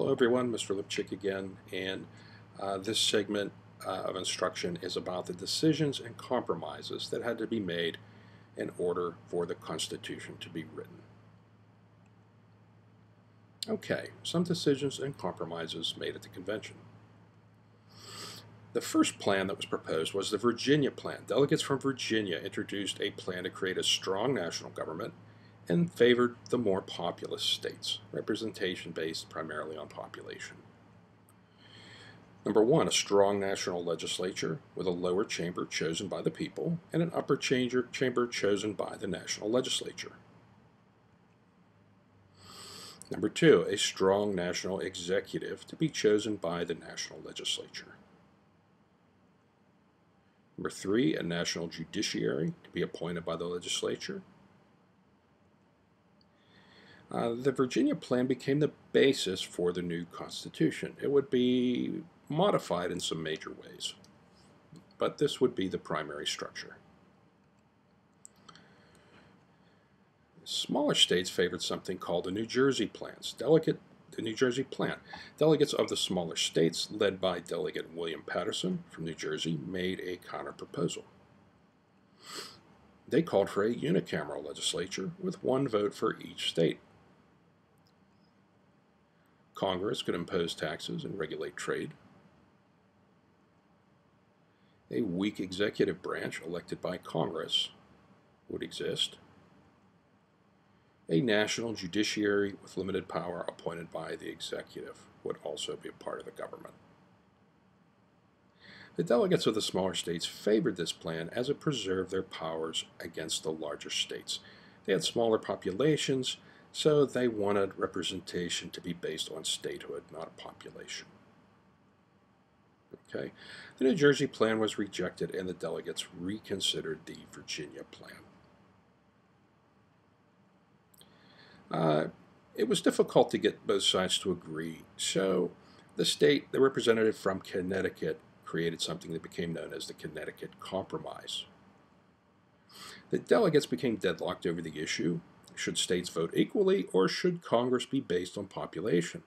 Hello everyone, Mr. Lipchick again, and this segment of instruction is about the decisions and compromises that had to be made in order for the Constitution to be written. Okay, some decisions and compromises made at the convention. The first plan that was proposed was the Virginia Plan. Delegates from Virginia introduced a plan to create a strong national government and favored the more populous states, representation based primarily on population. Number one, a strong national legislature with a lower chamber chosen by the people and an upper chamber chosen by the national legislature. Number two, a strong national executive to be chosen by the national legislature. Number three, a national judiciary to be appointed by the legislature. The Virginia Plan became the basis for the new Constitution. It would be modified in some major ways, but this would be the primary structure. Smaller states favored something called the New Jersey Plans. The New Jersey Plan. Delegates of the smaller states, led by Delegate William Patterson from New Jersey, made a counter-proposal. They called for a unicameral legislature with one vote for each state. Congress could impose taxes and regulate trade. A weak executive branch elected by Congress would exist. A national judiciary with limited power appointed by the executive would also be a part of the government. The delegates of the smaller states favored this plan as it preserved their powers against the larger states. They had smaller populations, so they wanted representation to be based on statehood, not population. Okay. The New Jersey Plan was rejected and the delegates reconsidered the Virginia Plan. It was difficult to get both sides to agree, so the representative from Connecticut created something that became known as the Connecticut Compromise. The delegates became deadlocked over the issue. Should states vote equally, or should Congress be based on population?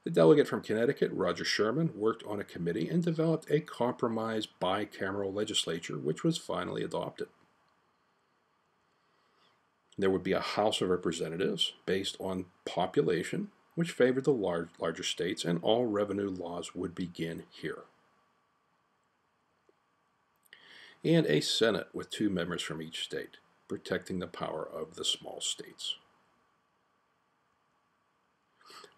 The delegate from Connecticut, Roger Sherman, worked on a committee and developed a compromise bicameral legislature, which was finally adopted. There would be a House of Representatives based on population, which favored the larger states, and all revenue laws would begin here. And a Senate with 2 members from each state, protecting the power of the small states.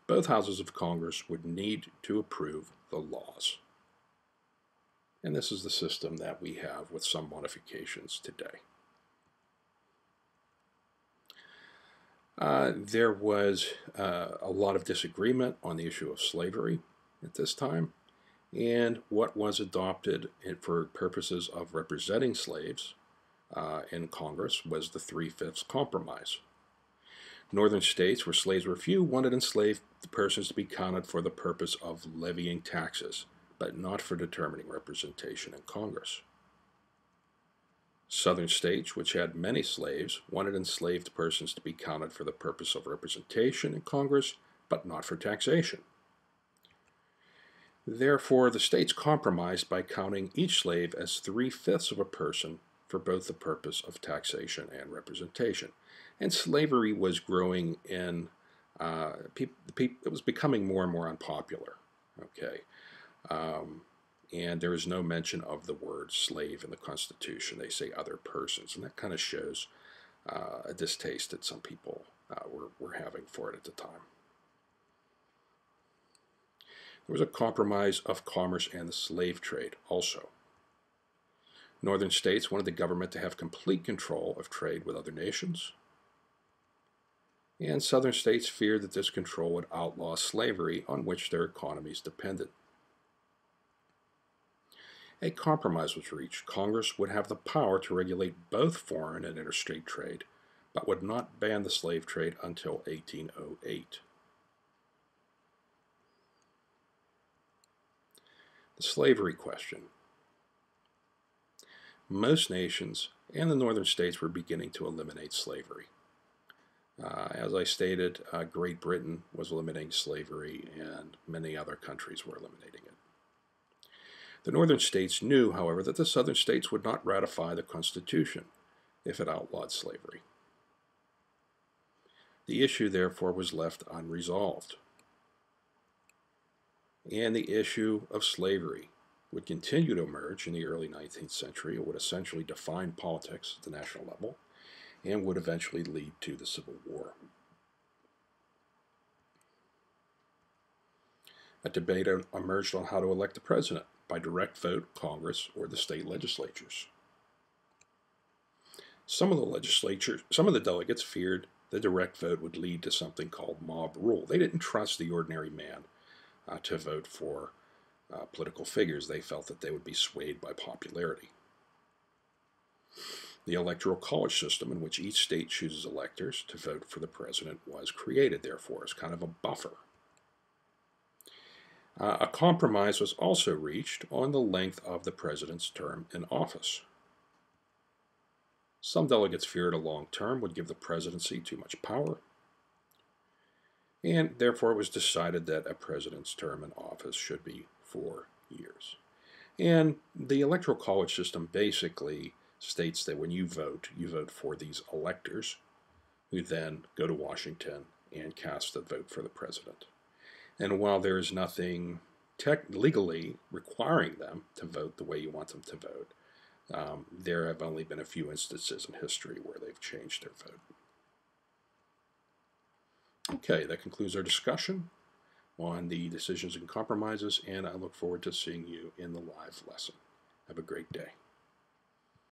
Both houses of Congress would need to approve the laws. And this is the system that we have with some modifications today. There was a lot of disagreement on the issue of slavery at this time, and what was adopted for purposes of representing slaves in Congress was the Three-Fifths Compromise. Northern states, where slaves were few, wanted enslaved persons to be counted for the purpose of levying taxes, but not for determining representation in Congress. Southern states, which had many slaves, wanted enslaved persons to be counted for the purpose of representation in Congress, but not for taxation. Therefore, the states compromised by counting each slave as 3/5 of a person for both the purpose of taxation and representation. And slavery was growing in, it was becoming more and more unpopular. Okay. And there is no mention of the word slave in the Constitution. They say other persons, and that kind of shows a distaste that some people were having for it at the time. There was a compromise of commerce and the slave trade also. Northern states wanted the government to have complete control of trade with other nations, and southern states feared that this control would outlaw slavery on which their economies depended. A compromise was reached. Congress would have the power to regulate both foreign and interstate trade, but would not ban the slave trade until 1808. The slavery question. Most nations and the northern states were beginning to eliminate slavery. As I stated, Great Britain was limiting slavery, and many other countries were eliminating it. The northern states knew, however, that the southern states would not ratify the Constitution if it outlawed slavery. The issue, therefore, was left unresolved. And the issue of slavery would continue to emerge in the early 19th century. It would essentially define politics at the national level and would eventually lead to the Civil War. A debate emerged on how to elect the president, by direct vote, Congress, or the state legislatures. Some of the delegates feared the direct vote would lead to something called mob rule. They didn't trust the ordinary man to vote for political figures. They felt that they would be swayed by popularity. The Electoral College system, in which each state chooses electors to vote for the president, was created, therefore, as kind of a buffer. A compromise was also reached on the length of the president's term in office. Some delegates feared a long term would give the presidency too much power, and therefore it was decided that a president's term in office should be 4 years. And the Electoral College system basically states that when you vote for these electors, who then go to Washington and cast a vote for the president. And while there is nothing legally requiring them to vote the way you want them to vote, there have only been a few instances in history where they've changed their vote. Okay, that concludes our discussion on the decisions and compromises, and I look forward to seeing you in the live lesson. Have a great day.